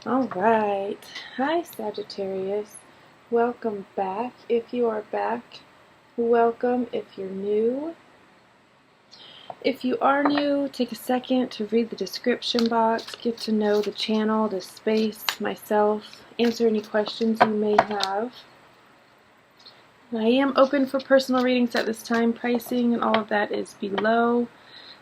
All right. Hi, Sagittarius. Welcome back. If you are back, welcome. If you're new, if you are new, take a second to read the description box, get to know the channel, the space, myself, answer any questions you may have. I am open for personal readings at this time. Pricing and all of that is below.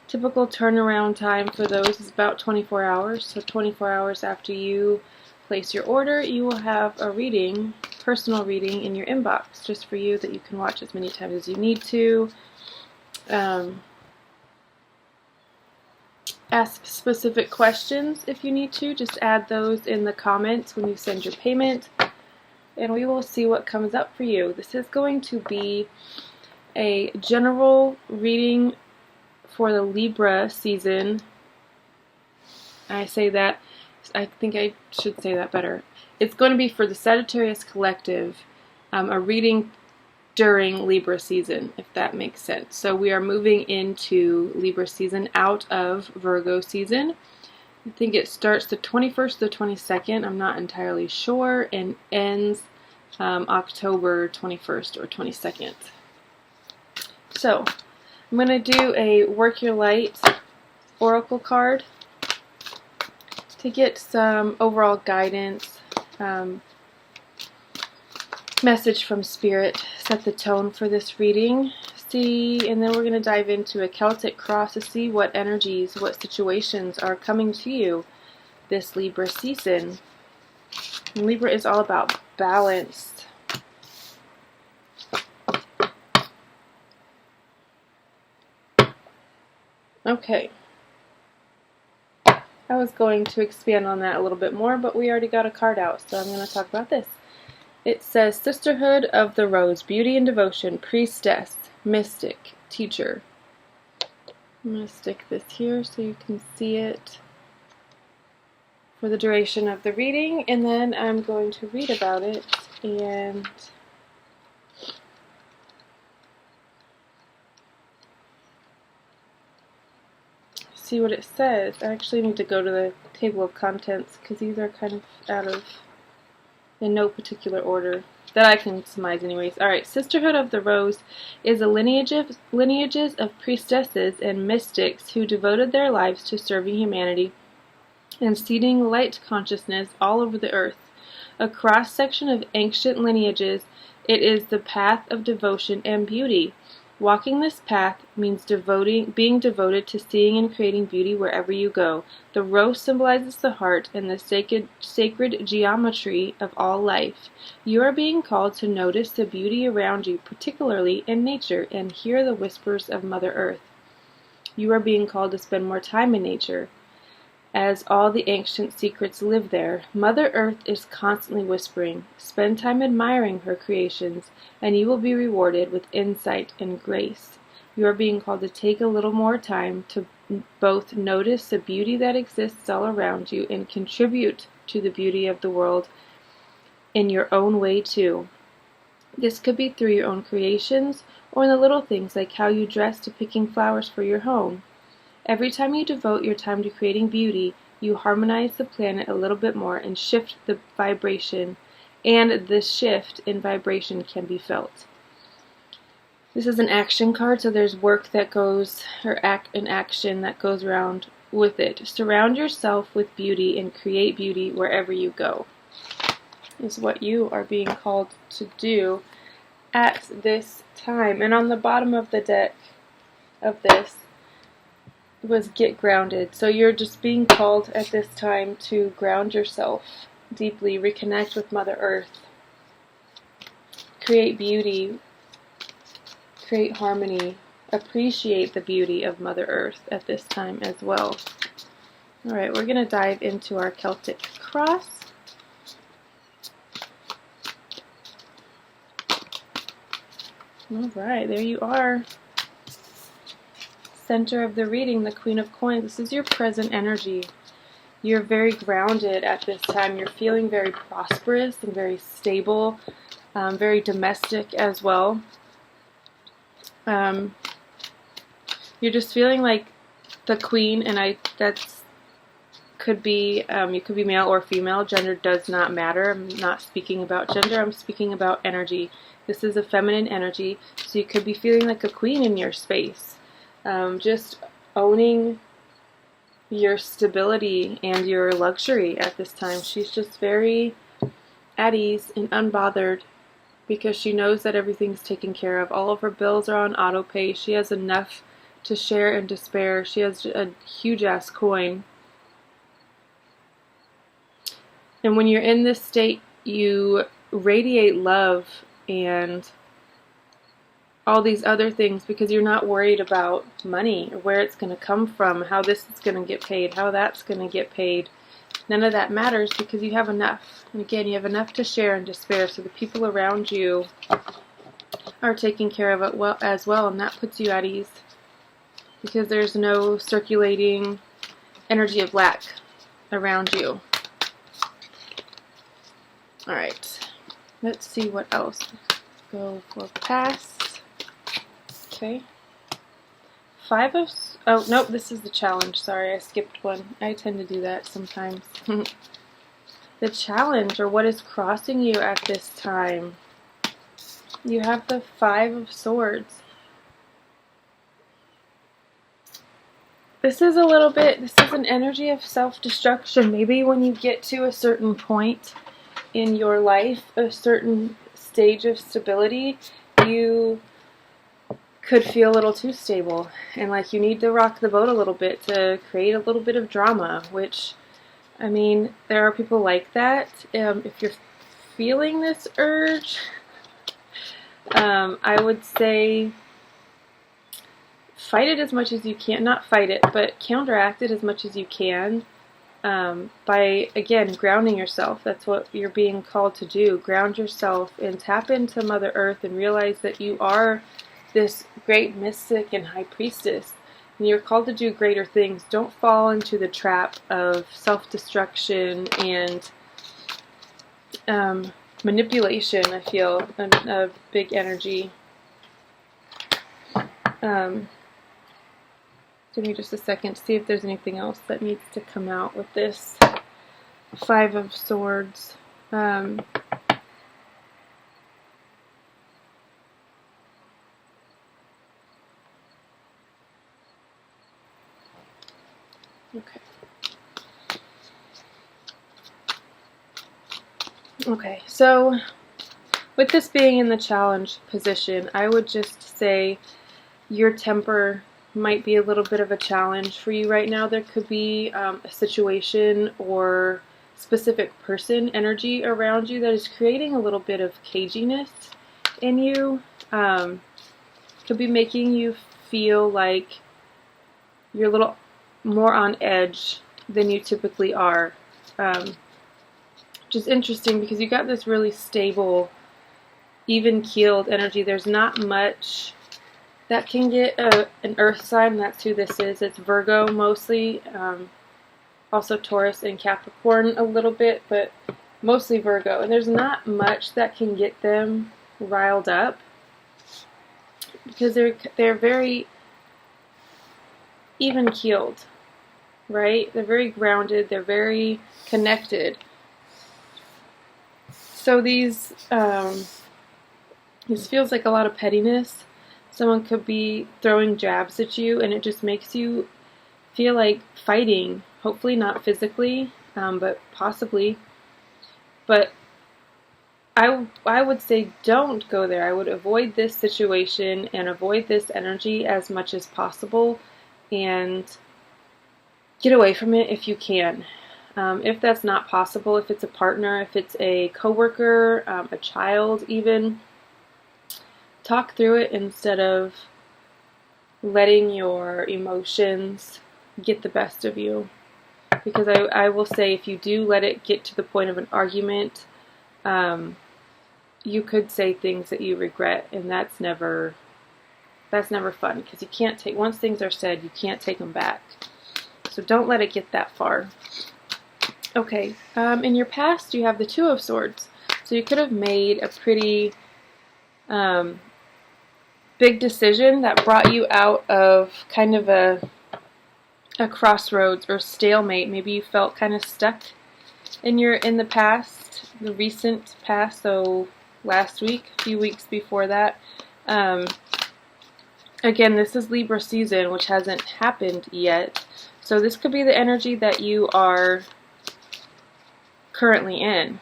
Typical turnaround time for those is about 24 hours. So 24 hours after you place your order, you will have a reading, personal reading in your inbox just for you that you can watch as many times as you need to. Ask specific questions if you need to. Just add those in the comments when you send your payment, and we will see what comes up for you. This is going to be a general reading for the Libra season. I say that, I think I should say that better. It's going to be for the Sagittarius collective, a reading during Libra season, if that makes sense. So we are moving into Libra season out of Virgo season. I think it starts the 21st to the 22nd, I'm not entirely sure, and ends October 21st or 22nd. So I'm going to do a Work Your Light oracle card to get some overall guidance, message from Spirit, set the tone for this reading. And then we're going to dive into a Celtic Cross to see what energies, what situations are coming to you this Libra season. And Libra is all about balance. Okay. I was going to expand on that a little bit more, but we already got a card out, so I'm going to talk about this. It says, Sisterhood of the Rose, Beauty and Devotion, Priestess, Mystic, Teacher. I'm going to stick this here so you can see it for the duration of the reading, and then I'm going to read about it and see what it says. I actually need to go to the table of contents because these are kind of out of, in no particular order that I can surmise anyways. Alright, Sisterhood of the Rose is a lineages of priestesses and mystics who devoted their lives to serving humanity and seeding light consciousness all over the earth. A cross-section of ancient lineages, it is the path of devotion and beauty. Walking this path means being devoted to seeing and creating beauty wherever you go. The rose symbolizes the heart and the sacred geometry of all life. You are being called to notice the beauty around you, particularly in nature, and hear the whispers of Mother Earth. You are being called to spend more time in nature, as all the ancient secrets live there. Mother Earth is constantly whispering. Spend time admiring her creations, and you will be rewarded with insight and grace. You are being called to take a little more time to both notice the beauty that exists all around you and contribute to the beauty of the world in your own way too. This could be through your own creations or in the little things like how you dress to picking flowers for your home. Every time you devote your time to creating beauty, you harmonize the planet a little bit more and shift the vibration, and this shift in vibration can be felt. This is an action card, so there's work that goes, or an action that goes around with it. Surround yourself with beauty and create beauty wherever you go, is what you are being called to do at this time. And on the bottom of the deck of this was get grounded. So you're just being called at this time to ground yourself deeply, reconnect with Mother Earth, create beauty, create harmony, appreciate the beauty of Mother Earth at this time as well. Alright, we're going to dive into our Celtic Cross. Alright, there you are. Center of the reading, the Queen of Coins. This is your present energy. You're very grounded at this time. You're feeling very prosperous and very stable, very domestic as well. You're just feeling like the queen, and that could be male or female. Gender does not matter. I'm not speaking about gender. I'm speaking about energy. This is a feminine energy, so you could be feeling like a queen in your space. Just owning your stability and your luxury at this time. She's just very at ease and unbothered because she knows that everything's taken care of. All of her bills are on auto pay. She has enough to share and to spare. She has a huge ass coin. And when you're in this state, you radiate love and all these other things because you're not worried about money, or where it's going to come from, how this is going to get paid, how that's going to get paid. None of that matters because you have enough. And again, you have enough to share and to spare, so the people around you are taking care of it as well, and that puts you at ease because there's no circulating energy of lack around you. Alright, let's see what else. Go for pass. Okay. Oh, nope, this is the challenge. Sorry, I skipped one. I tend to do that sometimes. The challenge, or what is crossing you at this time. You have the 5 of Swords. This is an energy of self-destruction. Maybe when you get to a certain point in your life, a certain stage of stability, you could feel a little too stable and like you need to rock the boat a little bit to create a little bit of drama, which, I mean, there are people like that. If you're feeling this urge, I would say fight it as much as you can. Not fight it, but counteract it as much as you can by, again, grounding yourself. That's what you're being called to do. Ground yourself and tap into Mother Earth and realize that you are this great mystic and high priestess, and you're called to do greater things. Don't fall into the trap of self-destruction and manipulation. I feel a big energy. Give me just a second to see if there's anything else that needs to come out with this 5 of Swords. Okay, so with this being in the challenge position, I would just say your temper might be a little bit of a challenge for you right now. There could be a situation or specific person energy around you that is creating a little bit of caginess in you. Could be making you feel like you're a little more on edge than you typically are. Which is interesting because you got this really stable, even-keeled energy. There's not much that can get an earth sign. That's who this is. It's Virgo mostly, also Taurus and Capricorn a little bit, but mostly Virgo. And there's not much that can get them riled up because they're very even-keeled, right? They're very grounded. They're very connected. So this feels like a lot of pettiness. Someone could be throwing jabs at you, and it just makes you feel like fighting. Hopefully not physically, but possibly. But I would say don't go there. I would avoid this situation and avoid this energy as much as possible, and get away from it if you can. If that's not possible, if it's a partner, if it's a coworker, a child even, talk through it instead of letting your emotions get the best of you. Because I will say, if you do let it get to the point of an argument, you could say things that you regret, and that's never fun, because you can't take, once things are said, you can't take them back. So don't let it get that far. Okay, in your past you have the 2 of Swords. So you could have made a pretty big decision that brought you out of kind of a a crossroads or stalemate. Maybe you felt kind of stuck in the past, the recent past, so last week, a few weeks before that. Again, this is Libra season, which hasn't happened yet. So this could be the energy that you are currently in.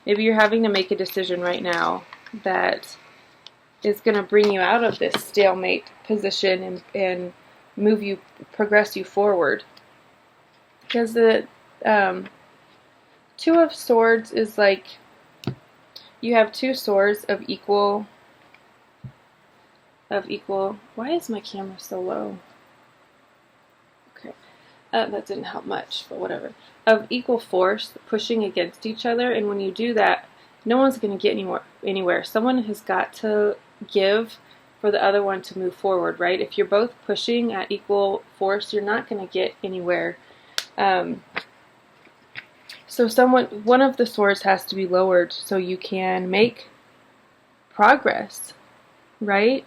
Maybe you're having to make a decision right now that is going to bring you out of this stalemate position and progress you forward. Because the Two of Swords is like you have two swords of equal. Why is my camera so low? Okay, that didn't help much, but whatever. Of equal force pushing against each other, and when you do that, no one's going to get anywhere. Someone has got to give for the other one to move forward, right? If you're both pushing at equal force, you're not going to get anywhere. So one of the swords has to be lowered so you can make progress, right?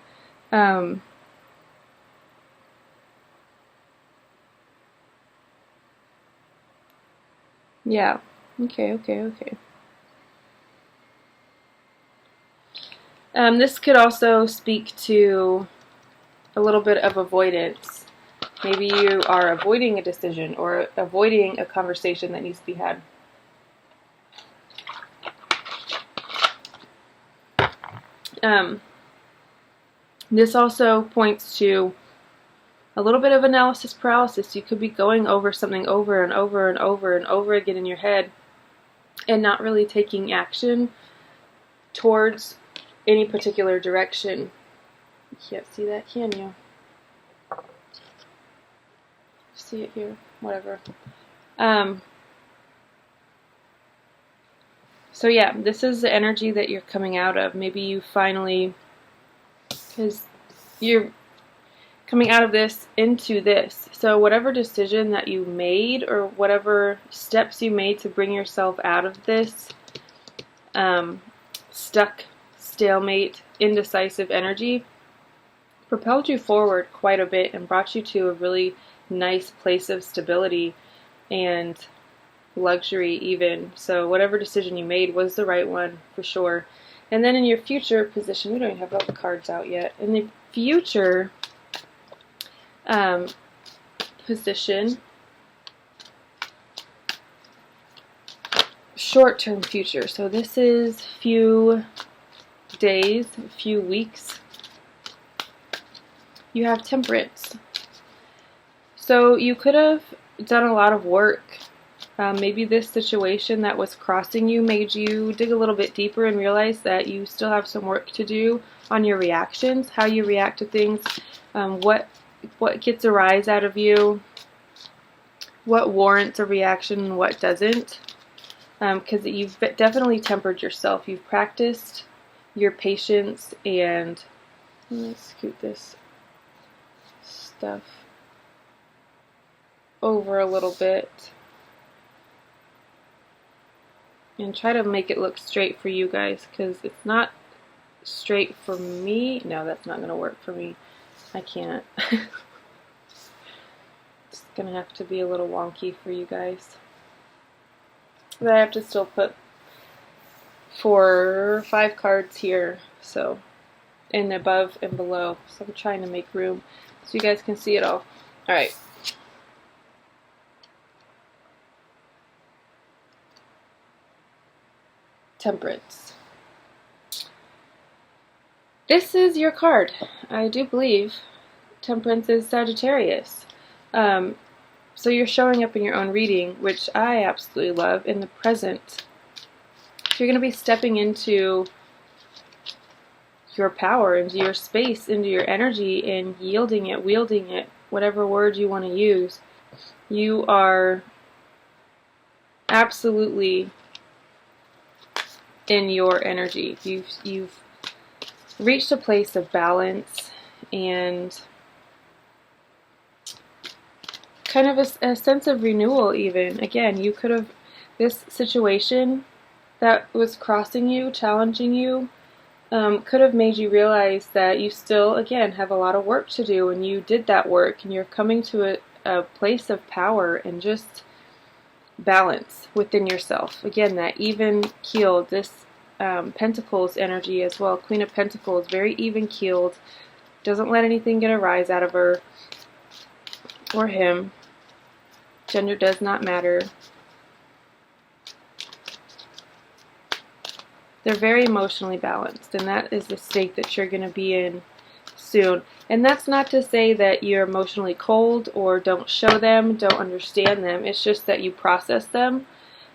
Yeah. Okay. This could also speak to a little bit of avoidance. Maybe you are avoiding a decision or avoiding a conversation that needs to be had. This also points to a little bit of analysis paralysis. You could be going over something over and over and over and over again in your head and not really taking action towards any particular direction. You can't see that, can you? See it here? Whatever. So yeah, this is the energy that you're coming out of. Maybe you finally, because you're coming out of this into this. So whatever decision that you made or whatever steps you made to bring yourself out of this stuck, stalemate, indecisive energy propelled you forward quite a bit and brought you to a really nice place of stability and luxury even. So whatever decision you made was the right one for sure. And then in your future position, we don't even have all the cards out yet. In the future position, short-term future. So this is few days, a few weeks. You have Temperance. So you could have done a lot of work. Maybe this situation that was crossing you made you dig a little bit deeper and realize that you still have some work to do on your reactions, how you react to things, what gets a rise out of you, what warrants a reaction and what doesn't. Because you've definitely tempered yourself. You've practiced your patience and let me scoot this stuff over a little bit and try to make it look straight for you guys, because it's not straight for me. No, that's not going to work for me. I can't. It's going to have to be a little wonky for you guys. But I have to still put 4 or 5 cards here, so, and above and below. So I'm trying to make room so you guys can see it all. Alright. Temperance. This is your card. I do believe Temperance is Sagittarius. So you're showing up in your own reading, which I absolutely love, in the present. You're going to be stepping into your power, into your space, into your energy, and yielding it, wielding it, whatever word you want to use. You are absolutely in your energy. You've reached a place of balance and kind of a sense of renewal even. Again, you could have, this situation that was crossing you, challenging you, could have made you realize that you still, again, have a lot of work to do, and you did that work, and you're coming to a place of power and just balance within yourself. Again, that even-keeled, this Pentacles energy as well. Queen of Pentacles, very even-keeled, doesn't let anything get a rise out of her or him. Gender does not matter. They're very emotionally balanced, and that is the state that you're going to be in soon. And that's not to say that you're emotionally cold or don't show them, don't understand them. It's just that you process them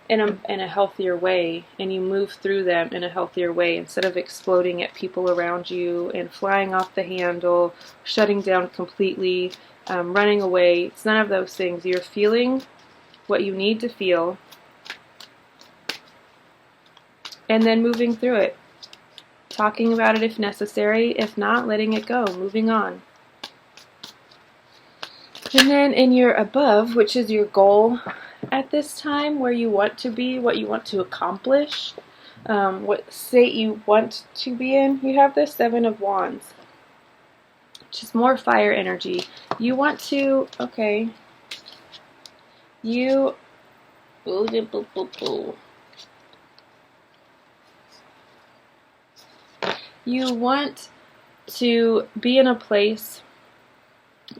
in a healthier way, and you move through them in a healthier way instead of exploding at people around you and flying off the handle, shutting down completely, running away. It's none of those things. You're feeling what you need to feel, and then moving through it. Talking about it if necessary, if not, letting it go, moving on. And then in your above, which is your goal at this time, where you want to be, what you want to accomplish, what state you want to be in, you have the Seven of Wands, which is more fire energy. You want to, okay, you, you want to be in a place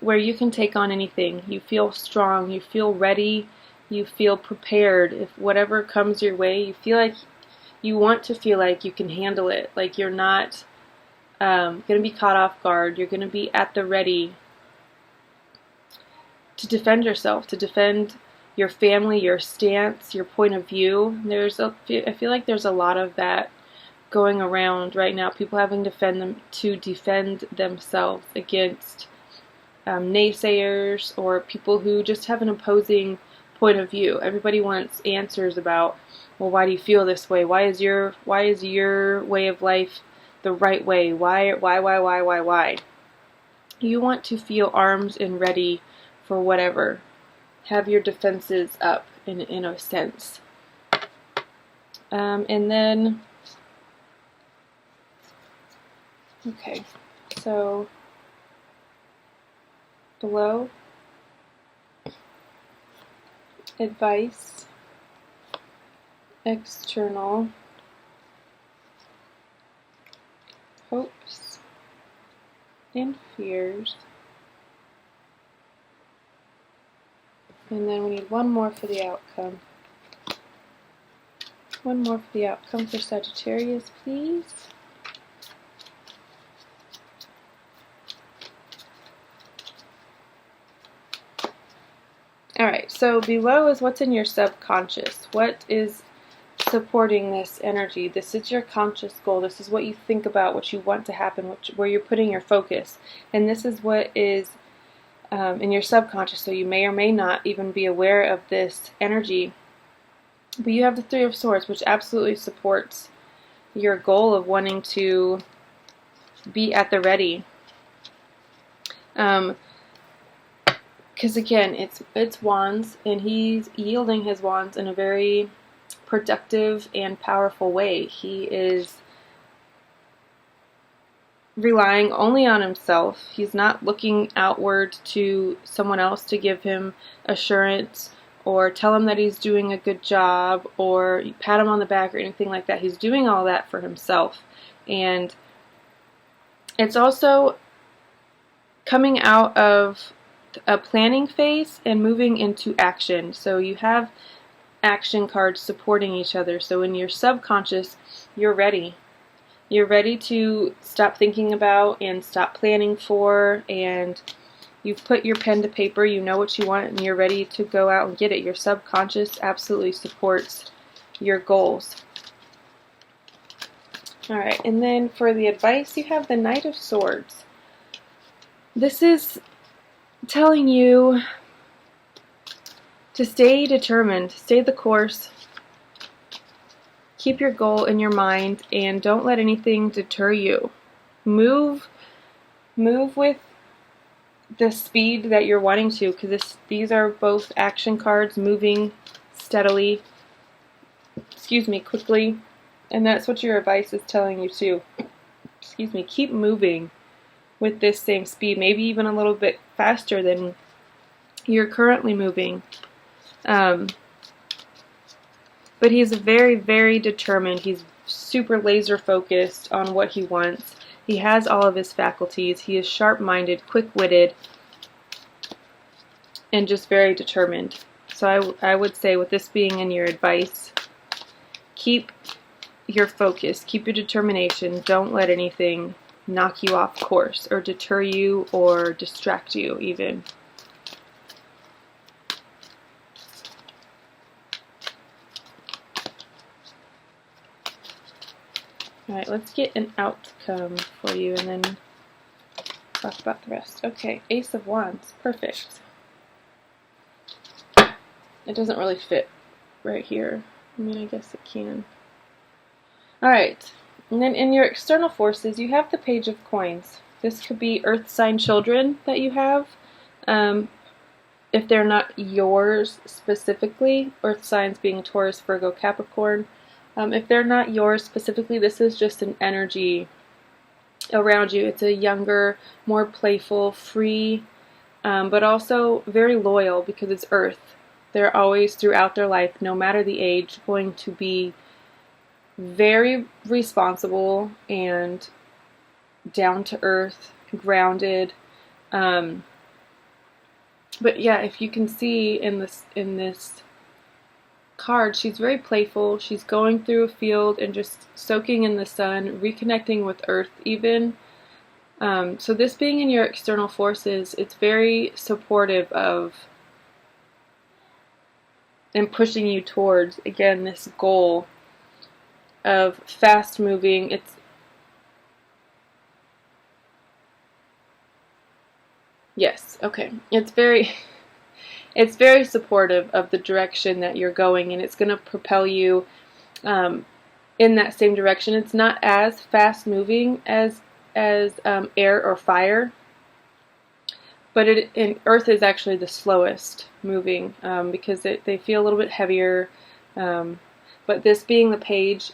where you can take on anything. You feel strong, you feel ready, you feel prepared. If whatever comes your way, you feel like, you want to feel like you can handle it, like you're not going to be caught off guard. You're going to be at the ready to defend yourself, to defend your family, your stance, your point of view. I feel like there's a lot of that going around right now. People having to defend themselves against naysayers or people who just have an opposing point of view. Everybody wants answers about, well, why do you feel this way? Why is your way of life the right way? Why? You want to feel armed and ready for whatever. Have your defenses up in a sense. And then, okay, so below, advice, external, hopes, and fears. And then we need one more for the outcome. One more for the outcome for Sagittarius, please. Alright, so below is what's in your subconscious. What is supporting this energy? This is your conscious goal. This is what you think about, what you want to happen, where you're putting your focus. And this is what is in your subconscious, so you may or may not even be aware of this energy. But you have the Three of Swords, which absolutely supports your goal of wanting to be at the ready. Because again, it's wands, and he's yielding his wands in a very productive and powerful way. He is relying only on himself. He's not looking outward to someone else to give him assurance or tell him that he's doing a good job or pat him on the back or anything like that. He's doing all that for himself. And it's also coming out of a planning phase and moving into action. So you have action cards supporting each other. So in your subconscious, you're ready. You're ready to stop thinking about and stop planning for, and you've put your pen to paper, you know what you want, and you're ready to go out and get it. Your subconscious absolutely supports your goals. Alright, and then for the advice, you have the Knight of Swords. This is telling you to stay determined, stay the course, keep your goal in your mind, and don't let anything deter you. Move with the speed that you're wanting to, because these are both action cards, moving steadily, quickly, and that's what your advice is telling you too. excuse me, keep moving with this same speed, maybe even a little bit faster than you're currently moving. But he's very, very determined. He's super laser focused on what he wants. He has all of his faculties. He is sharp-minded, quick-witted, and just very determined. So I would say, with this being in your advice, keep your focus, keep your determination. Don't let anything knock you off course or deter you or distract you even. Alright, let's get an outcome for you and then talk about the rest. Okay, Ace of Wands. Perfect. It doesn't really fit right here. I mean, I guess it can. Alright, and then in your external forces, you have the Page of Coins. This could be earth sign children that you have. If they're not yours specifically, earth signs being Taurus, Virgo, Capricorn. If they're not yours specifically, this is just an energy around you. It's a younger, more playful, free, but also very loyal because it's earth. They're always, throughout their life, no matter the age, going to be very responsible and down to earth, grounded. But yeah, if you can see in this card, she's very playful. She's going through a field and just soaking in the sun, reconnecting with earth even. So this being in your external forces, it's very supportive of and pushing you towards, again, this goal of fast moving. Yes, okay. It's very supportive of the direction that you're going, and it's going to propel you in that same direction. It's not as fast moving as air or fire, but Earth is actually the slowest moving because they feel a little bit heavier. But this being the Page,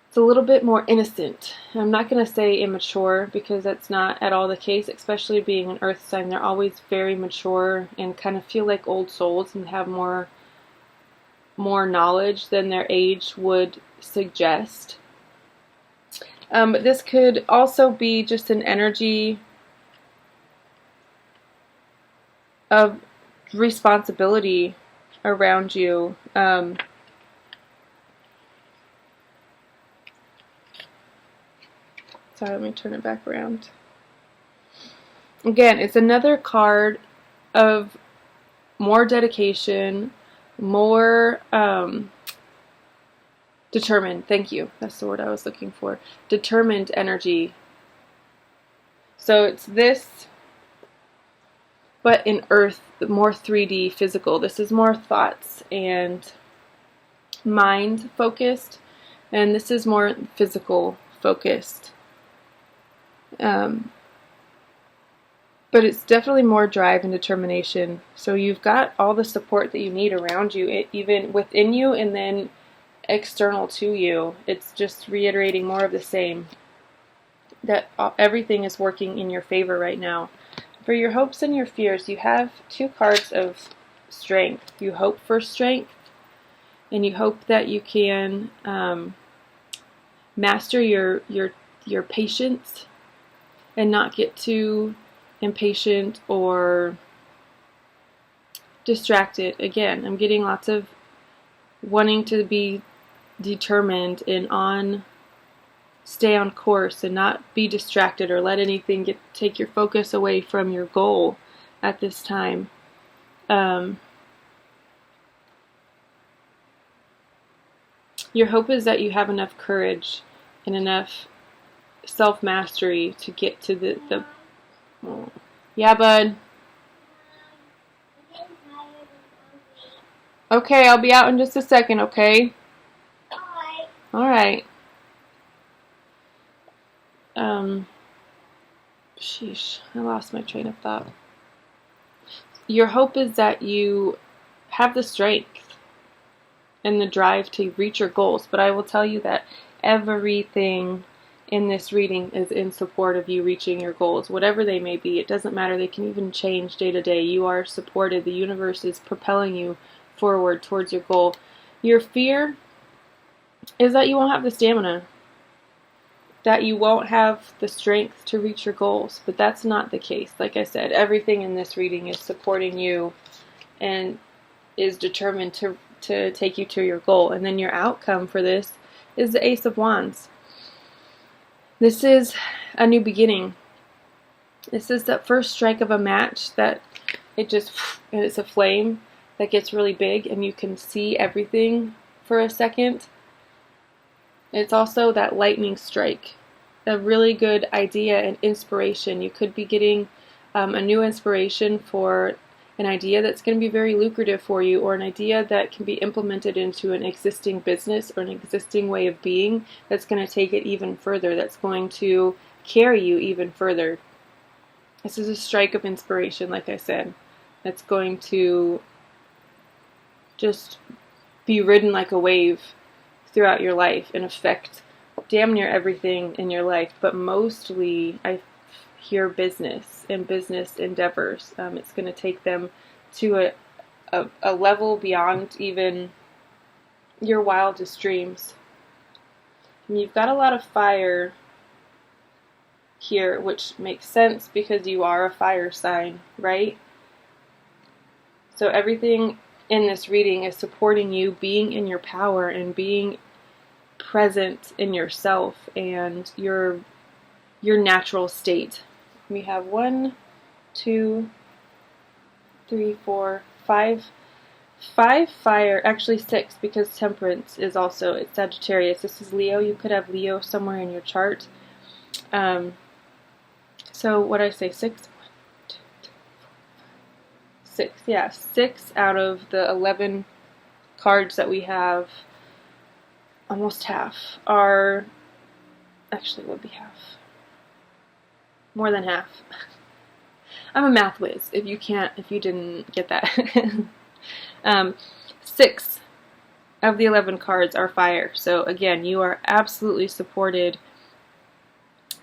it's a little bit more innocent. I'm not going to say immature because that's not at all the case, especially being an earth sign. They're always very mature and kind of feel like old souls and have more knowledge than their age would suggest. But this could also be just an energy of responsibility around you. Sorry, let me turn it back around. Again, it's another card of more dedication, more determined. Thank you. That's the word I was looking for. Determined energy. So it's this, but in earth, more 3D physical. This is more thoughts and mind focused, and this is more physical focused. But it's definitely more drive and determination. So you've got all the support that you need around you, even within you and then external to you. It's just reiterating more of the same. That everything is working in your favor right now. For your hopes and your fears, you have two cards of strength. You hope for strength, and you hope that you can master your patience and not get too impatient or distracted. Again, I'm getting lots of wanting to be determined and stay on course and not be distracted or let anything take your focus away from your goal at this time. Your hope is that you have enough courage and enough self-mastery to get to the yeah, bud. Okay, I'll be out in just a second, okay? Alright. Sheesh, I lost my train of thought. Your hope is that you have the strength and the drive to reach your goals, but I will tell you that everything in this reading is in support of you reaching your goals, whatever they may be. It doesn't matter. They can even change day to day. You are supported. The universe is propelling you forward towards your goal. Your fear is that you won't have the stamina, that you won't have the strength to reach your goals, but that's not the case. Like I said, everything in this reading is supporting you and is determined to take you to your goal. And then your outcome for this is the Ace of Wands. This is a new beginning. This is that first strike of a match that it's a flame that gets really big and you can see everything for a second. It's also that lightning strike, a really good idea and inspiration. You could be getting a new inspiration for an idea that's going to be very lucrative for you, or an idea that can be implemented into an existing business or an existing way of being that's going to take it even further, that's going to carry you even further. This is a strike of inspiration, like I said, that's going to just be ridden like a wave throughout your life and affect damn near everything in your life, but mostly I hear business and business endeavors. It's going to take them to a level beyond even your wildest dreams. And you've got a lot of fire here, which makes sense because you are a fire sign, right? So everything in this reading is supporting you being in your power and being present in yourself and your natural state. We have 1, 2, 3, 4, 5 fire, actually 6, because Temperance is also, it's Sagittarius. This is Leo. You could have Leo somewhere in your chart. So what did I say? 6? 1, 2, 3, 4, 5, 6. Yeah, 6 out of the 11 cards that we have, almost half, are, actually would be half. More than half. I'm a math whiz, if you didn't get that. 6 of the 11 cards are fire. So again, you are absolutely supported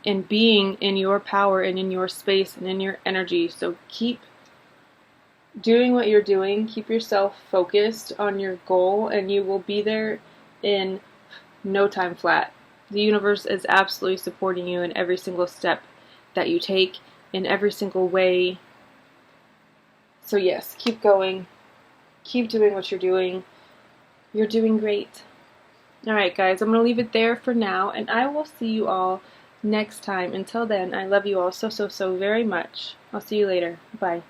in being in your power and in your space and in your energy. So keep doing what you're doing. Keep yourself focused on your goal and you will be there in no time flat. The universe is absolutely supporting you in every single step that you take, in every single way. So yes, keep going. Keep doing what you're doing. You're doing great. Alright guys, I'm going to leave it there for now, and I will see you all next time. Until then, I love you all so very much. I'll see you later. Bye.